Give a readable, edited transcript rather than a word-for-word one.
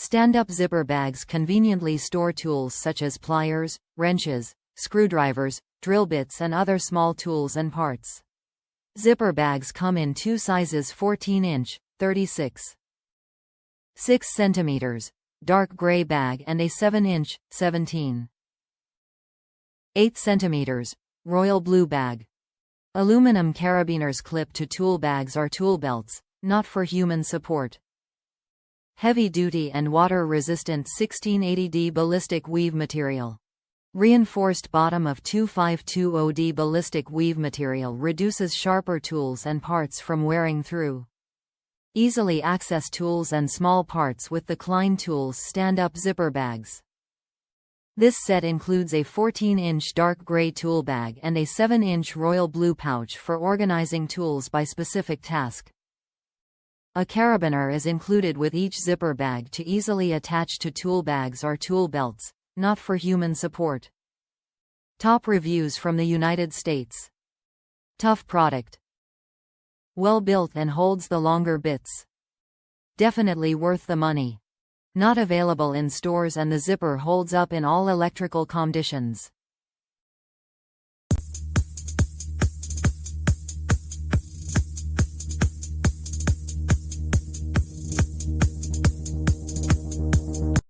Stand-up zipper bags conveniently store tools such as pliers, wrenches, screwdrivers, drill bits and other small tools and parts. Zipper bags come in two sizes: 14-inch, 36. 6 cm, dark gray bag, and a 7-inch, 17. 8 cm, royal blue bag. Aluminum carabiners clip to tool bags are tool belts, not for human support. Heavy-duty and water-resistant 1680D ballistic weave material. Reinforced bottom of 2520D ballistic weave material reduces sharper tools and parts from wearing through. Easily access tools and small parts with the Klein Tools stand-up zipper bags. This set includes a 14-inch dark gray tool bag and a 7-inch royal blue pouch for organizing tools by specific task. A carabiner is included with each zipper bag to easily attach to tool bags or tool belts, not for human support. Top reviews from the United States. Tough product. Well built and holds the longer bits. Definitely worth the money. Not available in stores and the zipper holds up in all electrical conditions.